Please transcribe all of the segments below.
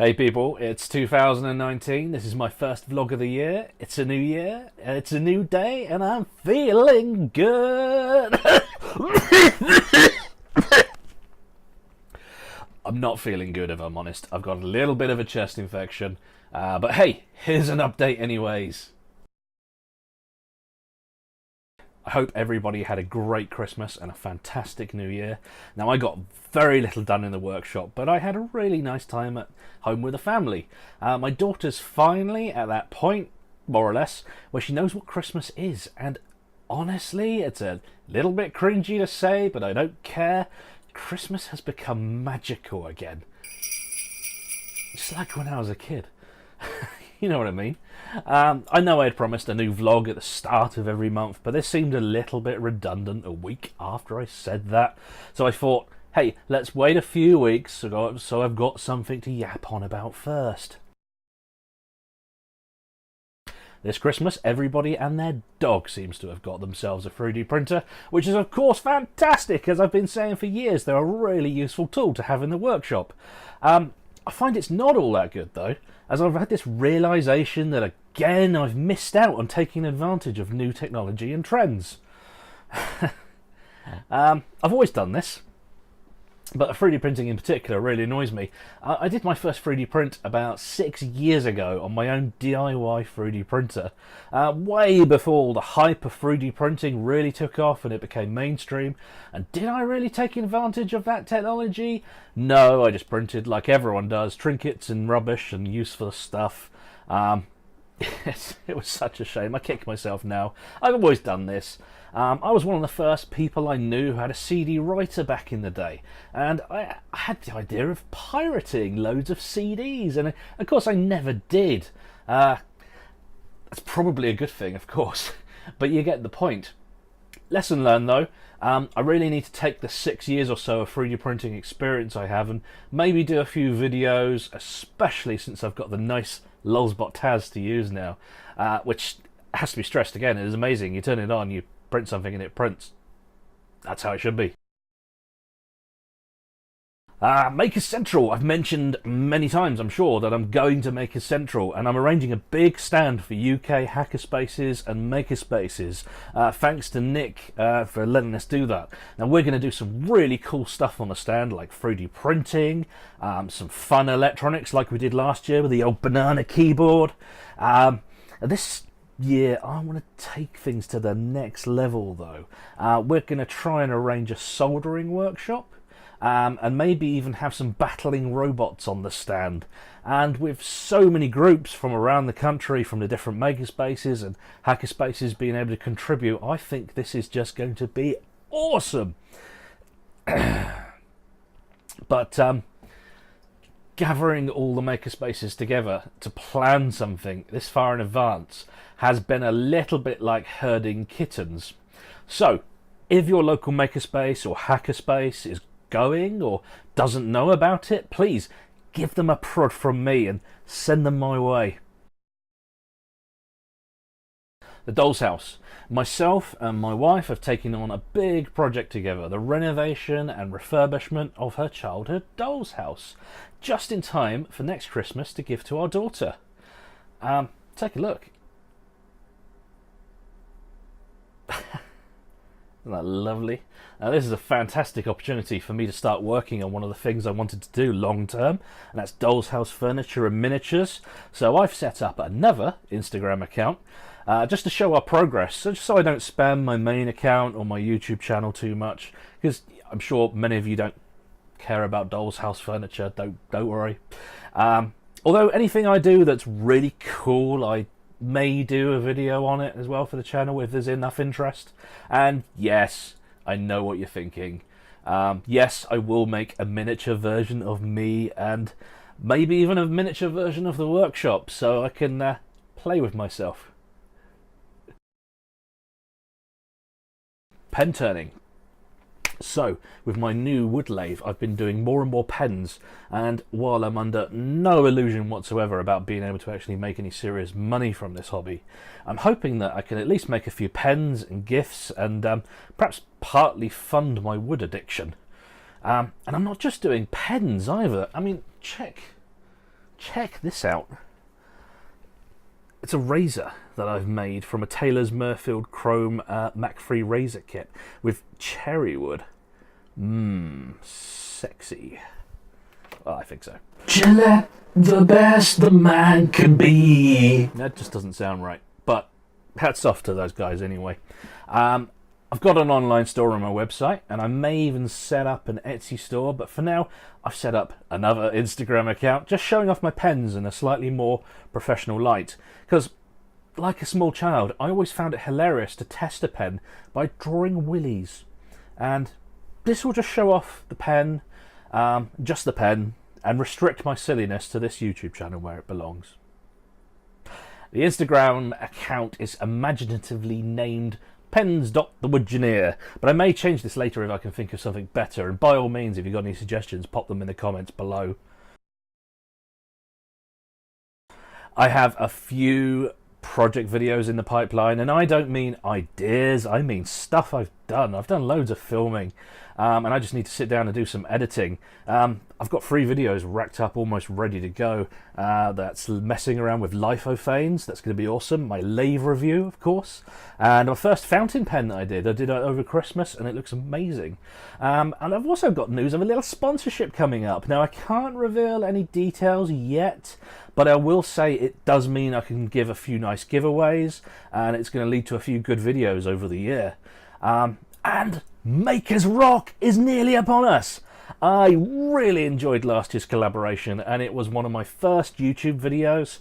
Hey people, it's 2019. This is my first vlog of the year. It's a new year, it's a new day, and I'm feeling good. I'm not feeling good if I'm honest. I've got a little bit of a chest infection. But hey, here's an update anyways. I hope everybody had a great Christmas and a fantastic New Year. Now, I got very little done in the workshop, but I had a really nice time at home with the family. My daughter's finally at that point, more or less, where she knows what Christmas is. And honestly, it's a little bit cringy to say, but I don't care. Christmas has become magical again. Just like when I was a kid. You know what I mean? I know I had promised a new vlog at the start of every month, but this seemed a little bit redundant a week after I said that. So I thought, hey, let's wait a few weeks so I've got something to yap on about first. This Christmas, everybody and their dog seems to have got themselves a 3D printer, which is of course fantastic. As I've been saying for years, they're a really useful tool to have in the workshop. I find it's not all that good though, as I've had this realisation that again I've missed out on taking advantage of new technology and trends. I've always done this, but 3D printing in particular really annoys me. I did my first 3D print about 6 years ago on my own DIY 3D printer, way before the hype of 3D printing really took off and it became mainstream. And did I really take advantage of that technology? No, I just printed like everyone does, trinkets and rubbish and useless stuff. It was such a shame. I kick myself now. I've always done this. I was one of the first people I knew who had a CD writer back in the day, and I had the idea of pirating loads of CDs, and of course I never did. That's probably a good thing, of course, but you get the point. Lesson learned though. I really need to take the 6 years or so of 3D printing experience I have and maybe do a few videos, especially since I've got the nice Lulzbot Taz to use now, which has to be stressed again. It is amazing. You turn it on, you print something and it prints. That's how it should be. Makers Central. I've mentioned many times, I'm sure, that I'm going to Makers Central, and I'm arranging a big stand for UK hackerspaces and makerspaces. Thanks to Nick for letting us do that. Now we're going to do some really cool stuff on the stand, like 3D printing, some fun electronics like we did last year with the old banana keyboard. This year I want to take things to the next level though. We're going to try and arrange a soldering workshop. And maybe even have some battling robots on the stand. And with so many groups from around the country, from the different makerspaces and hackerspaces being able to contribute, I think this is just going to be awesome. But gathering all the makerspaces together to plan something this far in advance has been a little bit like herding kittens. So if your local makerspace or hackerspace is going or doesn't know about it, please give them a prod from me and send them my way. The Doll's House. Myself and my wife have taken on a big project together, the renovation and refurbishment of her childhood doll's house, just in time for next Christmas to give to our daughter. Take a look. Isn't that lovely? Now this is a fantastic opportunity for me to start working on one of the things I wanted to do long term, and that's Doll's House furniture and miniatures. So I've set up another Instagram account just to show our progress, just so I don't spam my main account or my YouTube channel too much, because I'm sure many of you don't care about Doll's House furniture. Don't worry. Although anything I do that's really cool, I may do a video on it as well for the channel if there's enough interest. And yes, I know what you're thinking. Yes, I will make a miniature version of me and maybe even a miniature version of the workshop so I can play with myself. Pen turning. So, with my new wood lathe, I've been doing more and more pens, and while I'm under no illusion whatsoever about being able to actually make any serious money from this hobby, I'm hoping that I can at least make a few pens and gifts and perhaps partly fund my wood addiction. And I'm not just doing pens either. I mean, check check this out. It's a razor that I've made from a Taylor's Murfield Chrome Mac-free razor kit with cherry wood. Sexy. Well, I think so. Gillette, the best the man can be. That just doesn't sound right, but hats off to those guys anyway. I've got an online store on my website, and I may even set up an Etsy store, but for now I've set up another Instagram account just showing off my pens in a slightly more professional light. Because, like a small child, I always found it hilarious to test a pen by drawing willies. And this will just show off the pen, just the pen, and restrict my silliness to this YouTube channel where it belongs. The Instagram account is imaginatively named pens.TheWoodgineer, but I may change this later if I can think of something better, and by all means, if you've got any suggestions, pop them in the comments below. I have a few project videos in the pipeline, and I don't mean ideas, I mean stuff I've done. I've done loads of filming, and I just need to sit down and do some editing. I've got 3 videos racked up, almost ready to go. That's messing around with lithophanes. That's going to be awesome. My lathe review, of course. And my first fountain pen that I did it over Christmas, and it looks amazing. And I've also got news of a little sponsorship coming up. Now, I can't reveal any details yet, but I will say it does mean I can give a few nice giveaways, and it's going to lead to a few good videos over the year. And Makers Rock is nearly upon us. I really enjoyed last year's collaboration, and it was one of my first YouTube videos.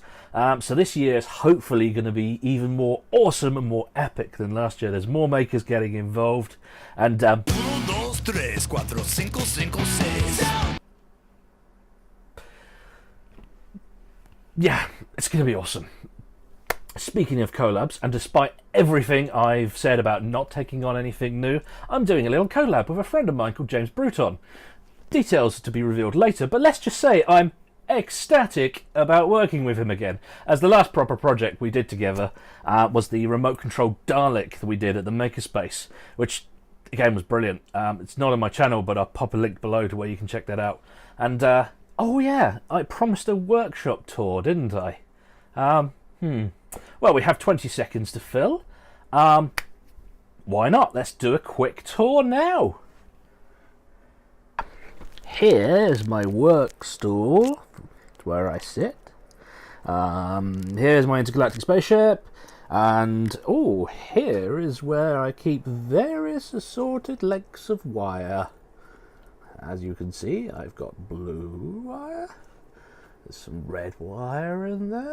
So this year is hopefully going to be even more awesome and more epic than last year. There's more makers getting involved, and yeah, it's going to be awesome. Speaking of collabs, and despite everything I've said about not taking on anything new, I'm doing a little collab with a friend of mine called James Bruton. Details to be revealed later, but let's just say I'm ecstatic about working with him again, as the last proper project we did together was the remote control Dalek that we did at the Makerspace, which again was brilliant. It's not on my channel, but I'll pop a link below to where you can check that out. And oh yeah, I promised a workshop tour, didn't I? Well, we have 20 seconds to fill. Why not? Let's do a quick tour now. Here's my work stool. It's where I sit. Here's my intergalactic spaceship. And, oh, here is where I keep various assorted lengths of wire. As you can see, I've got blue wire. There's some red wire in there.